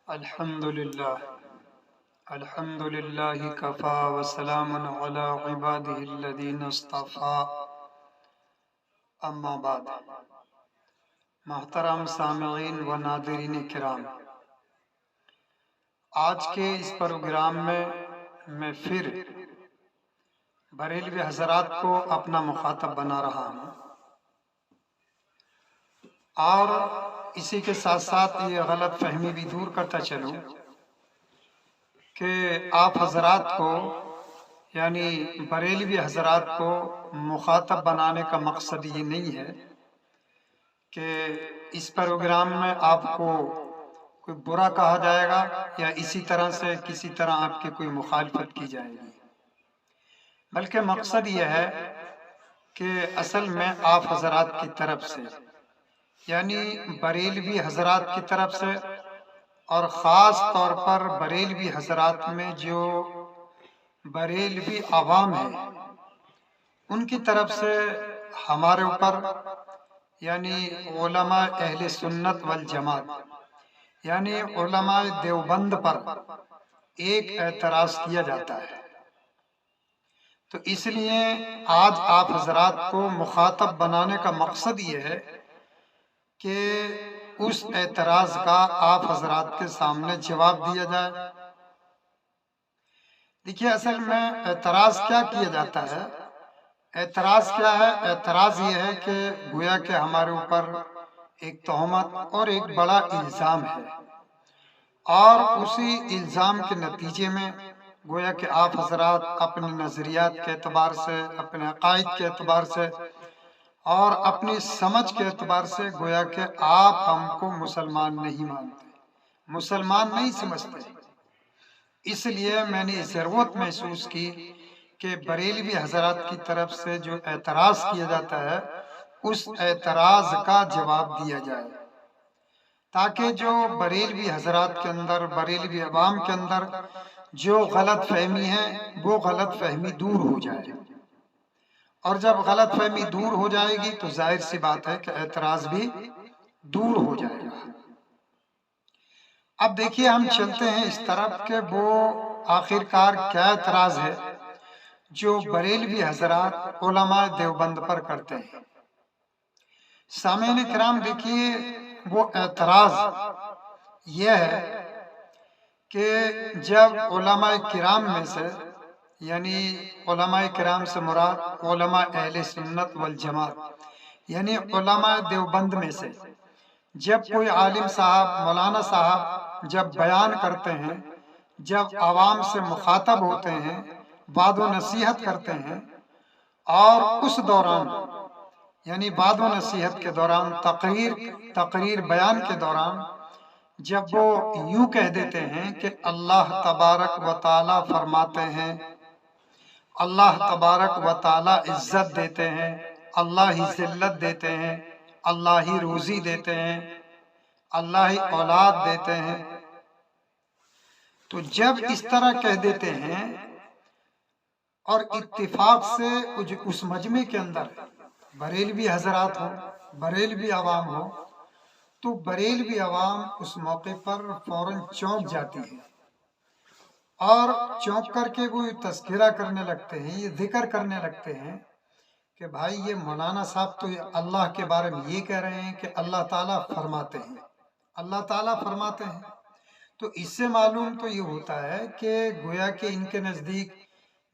الحمد لله الحمد لله كفى وسلام على عباده الذين اصطفى اما بعد محترم سامعین و ناظرین کرام، آج کے اس پروگرام میں میں پھر بریلوی حضرات کو اپنا مخاطب بنا رہا ہوں اور اسی کے ساتھ ساتھ یہ غلط فہمی بھی دور کرتا چلوں کہ آپ حضرات کو یعنی بریلوی حضرات کو مخاطب بنانے کا مقصد یہ نہیں ہے کہ اس پروگرام میں آپ کو کوئی برا کہا جائے گا یا اسی طرح سے کسی طرح آپ کی کوئی مخالفت کی جائے گی، بلکہ مقصد یہ ہے کہ اصل میں آپ حضرات کی طرف سے یعنی بریلوی حضرات کی طرف سے اور خاص طور پر بریلوی حضرات میں جو بریلوی عوام ہے ان کی طرف سے ہمارے اوپر یعنی علماء اہل سنت والجماعت یعنی علماء دیوبند پر ایک اعتراض کیا جاتا ہے۔ تو اس لیے آج آپ حضرات کو مخاطب بنانے کا مقصد یہ ہے کہ اس اعتراض کا آپ حضرات کے سامنے جواب دیا جائے۔ دیکھیے، اصل میں اعتراض کیا کیا جاتا ہے؟ اعتراض کیا ہے؟ اعتراض یہ ہے کہ گویا کہ ہمارے اوپر ایک تہمت اور ایک بڑا الزام ہے، اور اسی الزام کے نتیجے میں گویا کہ آپ حضرات اپنے نظریات کے اعتبار سے، اپنے عقائد کے اعتبار سے اور اپنی سمجھ کے اعتبار سے گویا کہ آپ ہم کو مسلمان نہیں مانتے، مسلمان نہیں سمجھتے۔ اس لیے میں نے ضرورت محسوس کی کہ بریلوی حضرات کی طرف سے جو اعتراض کیا جاتا ہے اس اعتراض کا جواب دیا جائے، تاکہ جو بریلوی حضرات کے اندر، بریلوی عوام کے اندر جو غلط فہمی ہے وہ غلط فہمی دور ہو جائے، اور جب غلط فہمی دور ہو جائے گی تو ظاہر سی بات ہے کہ اعتراض بھی دور ہو جائے گا۔ اب دیکھیے، ہم چلتے ہیں اس طرف کہ وہ آخرکار کیا اعتراض ہے جو بریلوی حضرات علماء دیوبند پر کرتے ہیں۔ سامعین کرام، دیکھیے، وہ اعتراض یہ ہے کہ جب علماء کرام میں سے یعنی علماء کرام سے مراد علماء اہل سنت والجماعت یعنی علماء دیوبند میں سے جب کوئی عالم صاحب، مولانا صاحب جب بیان کرتے ہیں، جب عوام سے مخاطب ہوتے ہیں، وعظ و نصیحت کرتے ہیں، اور اس دوران یعنی وعظ و نصیحت کے دوران، تقریر بیان کے دوران جب وہ یوں کہہ دیتے ہیں کہ اللہ تبارک و تعالی فرماتے ہیں، اللہ تبارک و تعالی عزت دیتے ہیں، اللہ ہی ذلت دیتے ہیں، اللہ ہی روزی دیتے ہیں، اللہ ہی اولاد دیتے ہیں، تو جب اس طرح کہہ دیتے ہیں اور اتفاق سے اس مجمع کے اندر بریلوی حضرات ہوں، بریلوی عوام ہو، تو بریلوی عوام اس موقع پر فوراً چونک جاتی ہے، اور چونک کر کے وہ تذکرہ کرنے لگتے ہیں، یہ ذکر کرنے لگتے ہیں کہ بھائی یہ مولانا صاحب تو اللہ کے بارے میں یہ کہہ رہے ہیں کہ اللہ تعالیٰ فرماتے ہیں، اللہ تعالیٰ فرماتے ہیں۔ تو اس سے معلوم تو یہ ہوتا ہے کہ گویا کہ ان کے نزدیک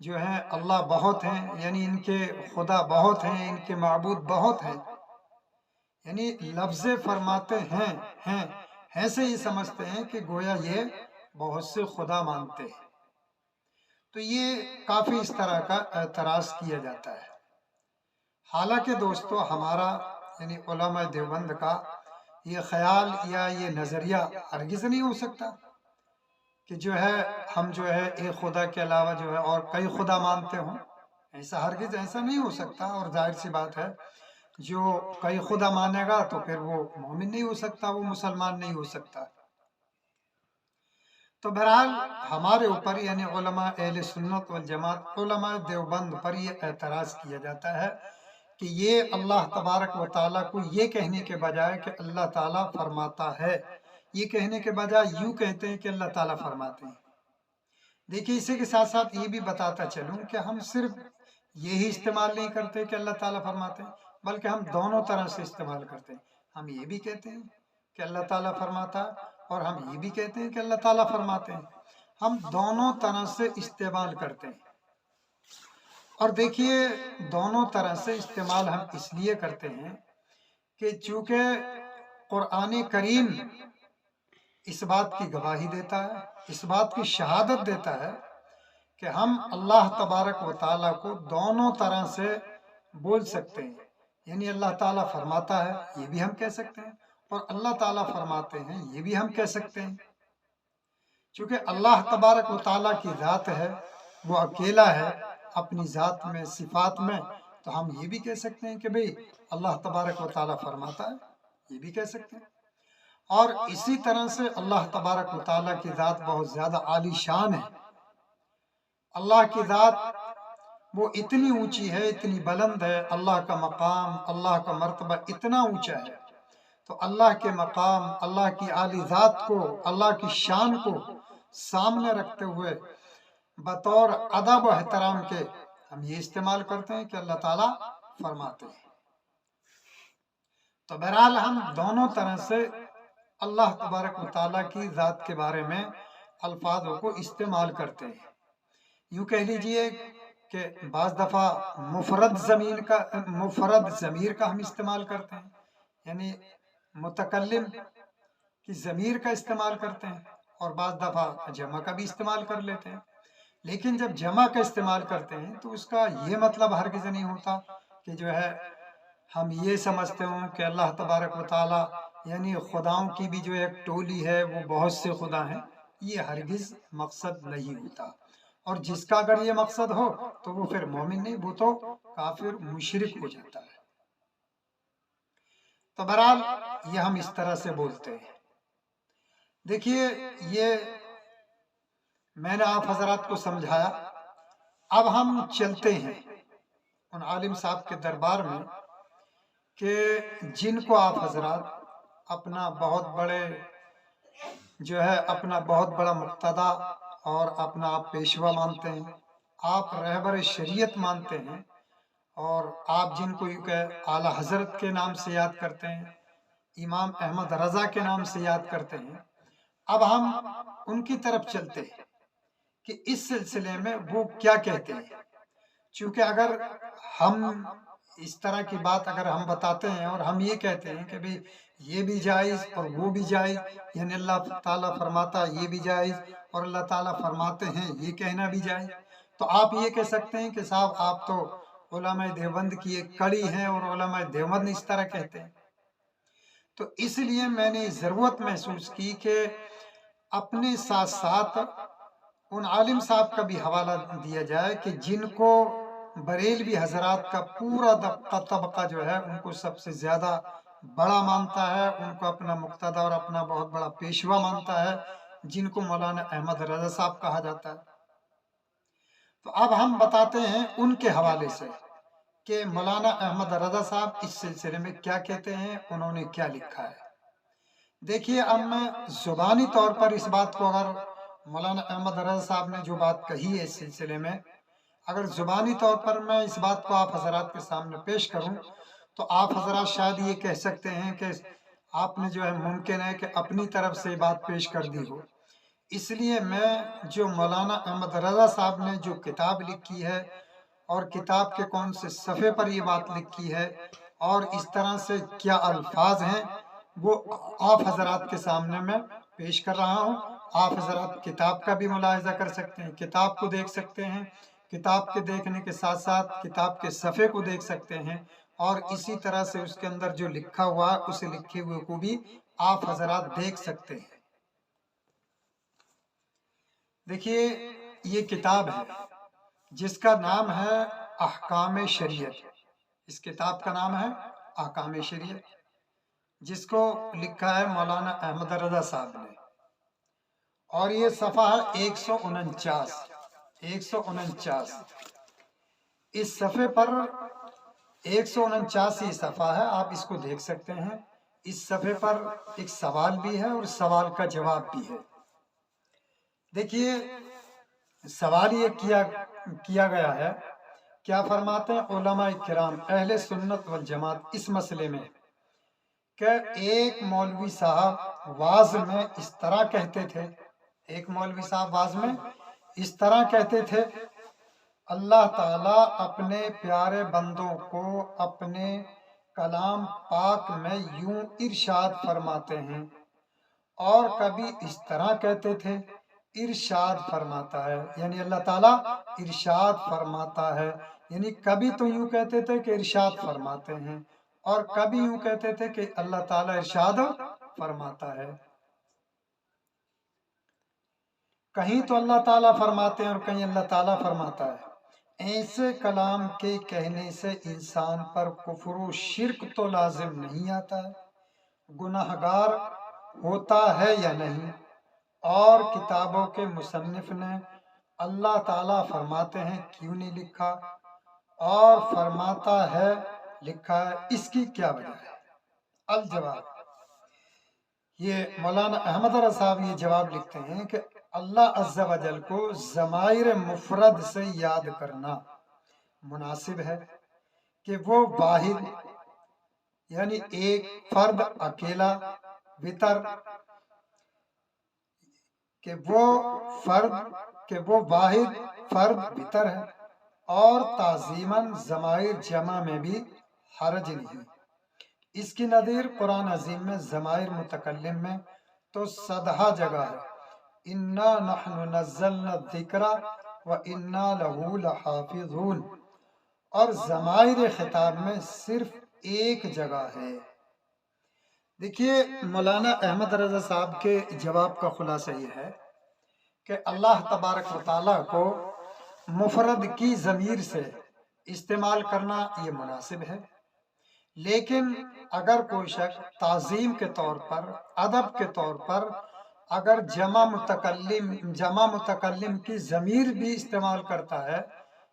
جو ہے اللہ بہت ہیں، یعنی ان کے خدا بہت ہیں، ان کے معبود بہت ہیں، یعنی لفظ فرماتے ہیں سے یہ سمجھتے ہیں کہ گویا یہ بہت سے خدا مانتے ہیں۔ تو یہ کافی اس طرح کا اعتراض کیا جاتا ہے۔ حالانکہ دوستو، ہمارا یعنی علماء دیوبند کا یہ خیال یا یہ نظریہ ہرگز نہیں ہو سکتا کہ جو ہے ہم جو ہے ایک خدا کے علاوہ جو ہے اور کئی خدا مانتے ہوں، ایسا ہرگز ایسا نہیں ہو سکتا، اور ظاہر سی بات ہے جو کئی خدا مانے گا تو پھر وہ مومن نہیں ہو سکتا، وہ مسلمان نہیں ہو سکتا۔ تو بہرحال ہمارے اوپر یعنی علماء اہل سنت والجماعت علماء دیوبند پر یہ اعتراض کیا جاتا ہے کہ یہ اللہ تبارک و تعالیٰ کو یہ کہنے کے بجائے کہ اللہ تعالیٰ فرماتا ہے، یہ کہنے کے بجائے یوں کہتے ہیں کہ اللہ تعالیٰ فرماتے ہیں۔ دیکھیے اسی کے ساتھ ساتھ یہ بھی بتاتا چلوں کہ ہم صرف یہی استعمال نہیں کرتے کہ اللہ تعالیٰ فرماتے ہیں، بلکہ ہم دونوں طرح سے استعمال کرتے ہیں۔ ہم یہ بھی کہتے ہیں کہ اللہ تعالیٰ فرماتا ہے، اور ہم یہ بھی کہتے ہیں کہ اللہ تعالیٰ فرماتے ہیں۔ ہم دونوں طرح سے استعمال کرتے ہیں۔ اور دیکھیے دونوں طرح سے استعمال ہم اس لیے کرتے ہیں کہ چونکہ قرآن کریم اس بات کی گواہی دیتا ہے، اس بات کی شہادت دیتا ہے کہ ہم اللہ تبارک و تعالیٰ کو دونوں طرح سے بول سکتے ہیں۔ یعنی اللہ تعالیٰ فرماتا ہے یہ بھی ہم کہہ سکتے ہیں، اور اللہ تعالیٰ فرماتے ہیں یہ بھی ہم کہہ سکتے ہیں۔ چونکہ اللہ تبارک و تعالیٰ کی ذات ہے، وہ اکیلا ہے اپنی ذات میں، صفات میں، تو ہم یہ بھی کہہ سکتے ہیں کہ بھئی اللہ تبارک و تعالیٰ فرماتا ہے، یہ بھی کہہ سکتے ہیں۔ اور اسی طرح سے اللہ تبارک و تعالیٰ کی ذات بہت زیادہ عالی شان ہے۔ اللہ کی ذات وہ اتنی اونچی ہے، اتنی بلند ہے، اللہ کا مقام، اللہ کا مرتبہ اتنا اونچا ہے، تو اللہ کے مقام، اللہ کی عالی ذات کو، اللہ کی شان کو سامنے رکھتے ہوئے بطور ادب و احترام کے ہم یہ استعمال کرتے ہیں کہ اللہ تعالیٰ فرماتے ہیں۔ تو بہرحال ہم دونوں طرح سے اللہ تبارک و تعالیٰ کی ذات کے بارے میں الفاظوں کو استعمال کرتے ہیں۔ یوں کہہ لیجئے کہ بعض دفعہ مفرد ضمیر کا ہم استعمال کرتے ہیں، یعنی متکلم کی ضمیر کا استعمال کرتے ہیں، اور بعض دفعہ جمع کا بھی استعمال کر لیتے ہیں۔ لیکن جب جمع کا استعمال کرتے ہیں تو اس کا یہ مطلب ہرگز نہیں ہوتا کہ جو ہے ہم یہ سمجھتے ہوں کہ اللہ تبارک و تعالیٰ یعنی خداؤں کی بھی جو ایک ٹولی ہے وہ بہت سے خدا ہیں، یہ ہرگز مقصد نہیں ہوتا۔ اور جس کا اگر یہ مقصد ہو تو وہ پھر مومن نہیں، وہ تو کافر مشرک ہو جاتا ہے۔ تو بہرحال یہ ہم اس طرح سے بولتے ہیں۔ دیکھیے یہ میں نے آپ حضرات کو سمجھایا، اب ہم چلتے ہیں ان عالم صاحب کے دربار میں کہ جن کو آپ حضرات اپنا بہت بڑا مقتدی اور اپنا آپ پیشوا مانتے ہیں، آپ رہبر شریعت مانتے ہیں، اور آپ جن کو یوں کہ اعلیٰ حضرت کے نام سے یاد کرتے ہیں، امام احمد رضا کے نام سے یاد کرتے ہیں، اب ہم ان کی طرف چلتے ہیں کہ اس سلسلے میں وہ کیا کہتے ہیں۔ چونکہ اگر ہم اس طرح کی بات اگر ہم بتاتے ہیں اور ہم یہ کہتے ہیں کہ بھئی یہ بھی جائز اور وہ بھی جائز، یعنی اللہ تعالیٰ فرماتا یہ بھی جائز اور اللہ تعالیٰ فرماتے ہیں یہ کہنا بھی جائز، تو آپ یہ کہہ سکتے ہیں کہ صاحب آپ تو علماء دیوبند کی ایک کڑی ہیں اور علماء دیوبند اس طرح کہتے ہیں۔ تو اس لیے میں نے ضرورت محسوس کی کہ اپنے ساتھ ساتھ ان عالم صاحب کا بھی حوالہ دیا جائے کہ جن کو بریلوی حضرات کا پورا طبقہ جو ہے ان کو سب سے زیادہ بڑا مانتا ہے، ان کو اپنا مقتدی اور اپنا بہت بڑا پیشوا مانتا ہے، جن کو مولانا احمد رضا صاحب کہا جاتا ہے۔ تو اب ہم بتاتے ہیں ان کے حوالے سے کہ مولانا احمد رضا صاحب اس سلسلے میں کیا کہتے ہیں، انہوں نے کیا لکھا ہے۔ دیکھیے اب میں زبانی طور پر اس بات کو، اگر مولانا احمد رضا صاحب نے جو بات کہی ہے اس سلسلے میں، اگر زبانی طور پر میں اس بات کو آپ حضرات کے سامنے پیش کروں تو آپ حضرات شاید یہ کہہ سکتے ہیں کہ آپ نے جو ہے ممکن ہے کہ اپنی طرف سے بات پیش کر دی ہو۔ اس لیے میں جو مولانا احمد رضا صاحب نے جو کتاب لکھی ہے اور کتاب کے کون سے صفحے پر یہ بات لکھی ہے اور اس طرح سے کیا الفاظ ہیں، وہ آپ حضرات کے سامنے میں پیش کر رہا ہوں۔ آپ حضرات کتاب کا بھی ملاحظہ کر سکتے ہیں، کتاب کو دیکھ سکتے ہیں، کتاب کے دیکھنے کے ساتھ ساتھ کتاب کے صفحے کو دیکھ سکتے ہیں، اور اسی طرح سے اس کے اندر جو لکھا ہوا ہے اسے لکھے ہوئے کو بھی آپ حضرات دیکھ سکتے ہیں۔ دیکھیے یہ کتاب ہے جس کا نام ہے احکام شریعت، اس کتاب کا نام ہے احکام شریعت، جس کو لکھا ہے مولانا احمد رضا صاحب نے، اور یہ صفحہ ہے 149۔ اس صفحے پر 149 صفحہ ہے، آپ اس کو دیکھ سکتے ہیں۔ اس صفحے پر ایک سوال بھی ہے اور سوال کا جواب بھی ہے۔ دیکھیے سوال یہ کیا گیا ہے، کیا فرماتے ہیں علماء کرام اہل سنت والجماعت اس مسئلے میں کہ ایک مولوی صاحب واز میں اس طرح کہتے تھے، ایک مولوی صاحب واز میں اس طرح کہتے تھے، اللہ تعالیٰ اپنے پیارے بندوں کو اپنے کلام پاک میں یوں ارشاد فرماتے ہیں، اور کبھی اس طرح کہتے تھے ارشاد فرماتا ہے، یعنی اللہ تعالیٰ ارشاد فرماتا ہے، یعنی کبھی تو یوں کہتے تھے کہ ارشاد فرماتے ہیں، اور کبھی یوں کہتے تھے کہ اللہ تعالیٰ ارشاد فرماتا ہے۔ کہیں تو اللہ تعالیٰ فرماتے ہیں اور کہیں اللہ تعالیٰ فرماتا ہے۔ ایسے کلام کے کہنے سے انسان پر کفر و شرک تو لازم نہیں آتا ہے، گناہگار ہوتا ہے یا نہیں؟ اور کتابوں کے مصنف نے اللہ تعالیٰ فرماتے ہیں کیوں نہیں لکھا، اور فرماتا ہے لکھا ہے، اس کی کیا وجہ ہے؟ الجواب، یہ مولانا احمد رضا صاحب یہ جواب لکھتے ہیں کہ اللہ عز و جل کو ضمائر مفرد سے یاد کرنا مناسب ہے کہ وہ واحد یعنی ایک فرد اکیلا وطر، کہ وہ واحد فرد وطر ہے، اور تعظیماً ضمائر جمع میں بھی حرج نہیں۔ اس کی نظیر قرآن عظیم میں ضمائر متکلم میں تو صدہا جگہ ہے، اِنَّا نَحْنُ نَزَّلْنَا الذِّكْرَ وَإِنَّا لَهُ لَحَافِظُونَ، اور ضمائر خطاب میں صرف ایک جگہ ہے۔ دیکھیے مولانا احمد رضا صاحب کے جواب کا خلاصہ یہ ہے کہ اللہ تبارک و تعالیٰ کو مفرد کی ضمیر سے استعمال کرنا یہ مناسب ہے، لیکن اگر کوئی شخص تعظیم کے طور پر، ادب کے طور پر اگر جمع متکلم کی ضمیر بھی استعمال کرتا ہے،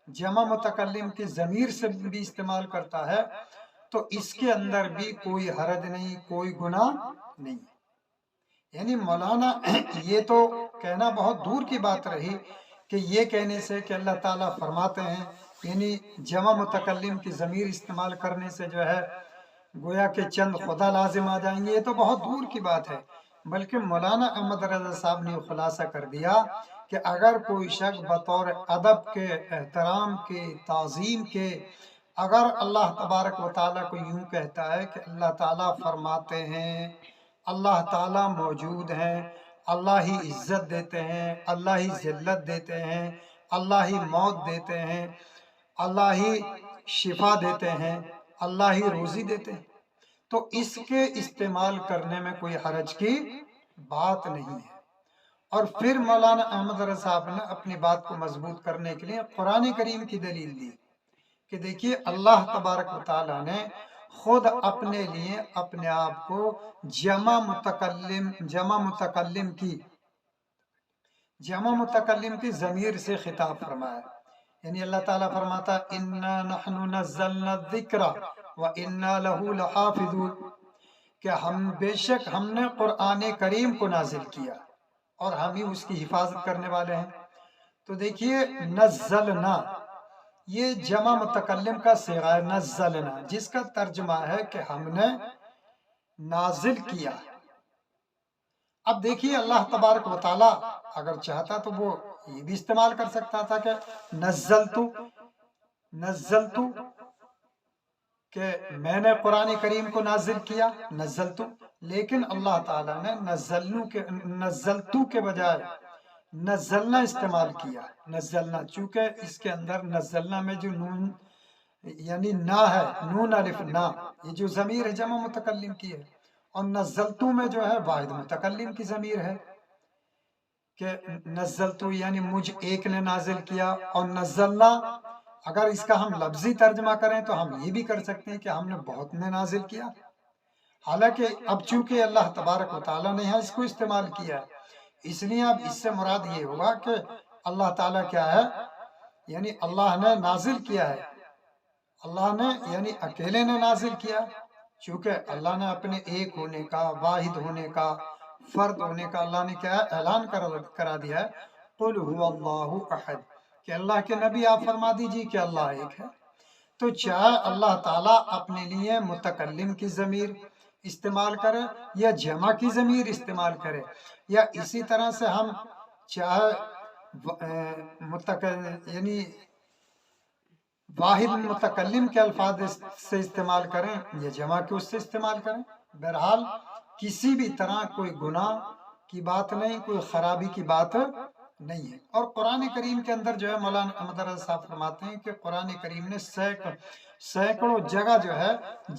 جمع متکلم کی ضمیر سے بھی استعمال کرتا ہے، تو اس کے اندر بھی کوئی حرج نہیں، کوئی گناہ نہیں۔ یعنی مولانا یہ تو کہنا بہت دور کی بات رہی کہ یہ کہنے سے کہ اللہ تعالیٰ فرماتے ہیں، یعنی جمع متکلم کی ضمیر استعمال کرنے سے جو ہے گویا کہ چند خدا لازم آ جائیں گے، یہ تو بہت دور کی بات ہے، بلکہ مولانا احمد رضا صاحب نے خلاصہ کر دیا کہ اگر کوئی شخص بطور ادب کے، احترام کے، تعظیم کے اگر اللہ تبارک و تعالیٰ کو یوں کہتا ہے کہ اللہ تعالیٰ فرماتے ہیں، اللہ تعالیٰ موجود ہیں، اللہ ہی عزت دیتے ہیں، اللہ ہی ذلت دیتے ہیں، اللہ ہی موت دیتے ہیں، اللہ ہی شفا دیتے ہیں، اللہ ہی روزی دیتے ہیں، تو اس کے استعمال کرنے میں کوئی حرج کی بات نہیں ہے۔ اور پھر مولانا احمد رضا صاحب نے اپنی بات کو مضبوط کرنے کے لیے قرآن کریم کی دلیل دی کہ دیکھیے اللہ تبارک و تعالیٰ نے خود اپنے لیے اپنے آپ کو جمع متکلم کی ضمیر سے خطاب فرمایا، یعنی اللہ تعالیٰ فرماتا اِنَّا نَحْنُ نَزَّلْنَا الذِّكْرَ وَإِنَّا لَهُ لَحَافِظُونَ، کہ بے شک ہم نے قرآن کریم کو نازل کیا اور ہم ہی اس کی حفاظت کرنے والے ہیں۔ تو دیکھیے نزلنا یہ جمع متکلم کا صیغہ ہے، نزلنا، جس کا ترجمہ ہے کہ ہم نے نازل کیا۔ اب دیکھیے اللہ تبارک و تعالیٰ اگر چاہتا تو وہ یہ بھی استعمال کر سکتا تھا کہ نزلتو کہ میں نے قرآن کریم کو نازل کیا، نزلتو، لیکن اللہ تعالیٰ نے نزلتو کے بجائے نزلنا استعمال کیا، نزلنا، چونکہ اس کے اندر نزلنا میں جو نون یعنی نا ہے، نون الف نا، یہ جو ضمیر ہے جمع متکلم کی ہے، اور نزلتو میں جو ہے واحد متکلم کی ضمیر ہے کہ نزلتو یعنی مجھ ایک نے نازل کیا، اور نزلنا اگر اس کا ہم لفظی ترجمہ کریں تو ہم یہ بھی کر سکتے ہیں کہ ہم نے بہت نے نازل کیا، حالانکہ اب چونکہ اللہ تبارک و تعالیٰ نے اس کو استعمال کیا ہے، اس لیے اب اس سے مراد یہ ہوگا کہ اللہ تعالیٰ کیا ہے، یعنی اللہ نے نازل کیا ہے، اللہ نے یعنی اکیلے نے نازل کیا، چونکہ اللہ نے اپنے ایک ہونے کا، واحد ہونے کا، فرد ہونے کا اللہ نے کیا اعلان کرا دیا ہے، قل هو اللہ احد، کہ اللہ کے نبی آپ فرما دیجیے کہ اللہ ایک ہے۔ تو چاہے اللہ تعالیٰ اپنے لیے متکلم کی ضمیر استعمال کرے یا جمع کی ضمیر استعمال کرے، یا اسی طرح سے ہم چاہے یعنی واحد متکلم کے الفاظ سے استعمال کریں یا جمع کے اس سے استعمال کریں، بہرحال کسی بھی طرح کوئی گناہ کی بات نہیں، کوئی خرابی کی بات نہیں ہے۔ اور قرآن کریم کے اندر جو ہے مولانا احمد رضا صاحب فرماتے ہیں کہ قرآن کریم نے سینکڑوں جگہ جو ہے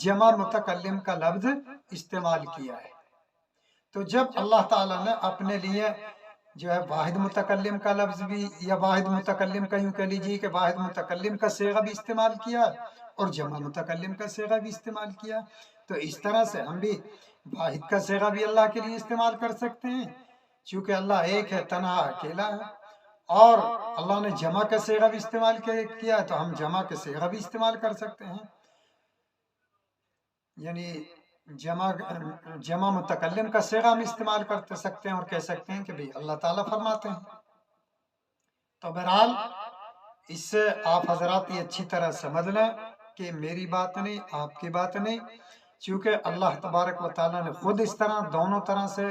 جمع متکلم کا لفظ استعمال کیا ہے۔ تو جب اللہ تعالیٰ نے اپنے لیے جو ہے واحد متکلم کا لفظ بھی، یا واحد متکلم کا یوں کہہ لیجیے کہ واحد متکلم کا صیغہ بھی استعمال کیا اور جمع متکلم کا صیغہ بھی استعمال کیا، تو اس طرح سے ہم بھی واحد کا صیغہ بھی اللہ کے لیے استعمال کر سکتے ہیں، چونکہ اللہ ایک ہے، تنہا اکیلا ہے۔ اور اللہ نے جمع کا صیغہ بھی استعمال کیا تو ہم جمع کے صیغہ بھی استعمال کر سکتے ہیں، یعنی جمع متکلم کا صیغہ ہم استعمال کر سکتے ہیں اور کہہ سکتے ہیں کہ بھئی اللہ تعالیٰ فرماتے ہیں۔ تو بہرحال اس سے آپ حضرات یہ اچھی طرح سمجھ لیں کہ میری بات نہیں، آپ کی بات نہیں، چونکہ اللہ تبارک و تعالیٰ نے خود اس طرح دونوں طرح سے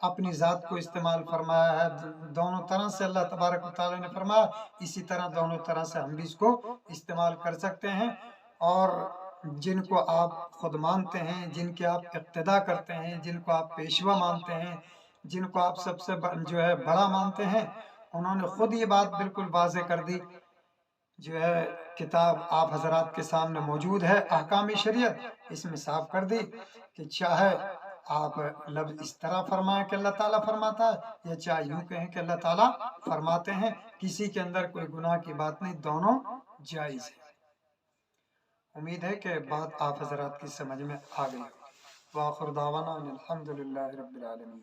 اپنی ذات کو استعمال فرمایا ہے، دونوں طرح سے اللہ تبارک و تعالیٰ نے فرمایا، اسی طرح دونوں طرح سے ہم بھی اس کو استعمال کر سکتے ہیں۔ اور جن کو آپ خود مانتے ہیں، جن کی آپ اقتداء کرتے ہیں، جن کو آپ پیشوا مانتے ہیں، جن کو آپ سب سے جو ہے بڑا مانتے ہیں، انہوں نے خود یہ بات بالکل واضح کر دی، جو ہے کتاب آپ حضرات کے سامنے موجود ہے، احکام شریعت، اس میں صاف کر دی کہ چاہے آپ لفظ اس طرح فرمائیں کہ اللہ تعالیٰ فرماتا ہے، یا چاہے یوں کہیں کہ اللہ تعالیٰ فرماتے ہیں، کسی کے اندر کوئی گناہ کی بات نہیں، دونوں جائز ہے۔ امید ہے کہ بات آپ حضرات کی سمجھ میں آ گئی۔ وآخر دعوانا الحمدللہ رب العالمین۔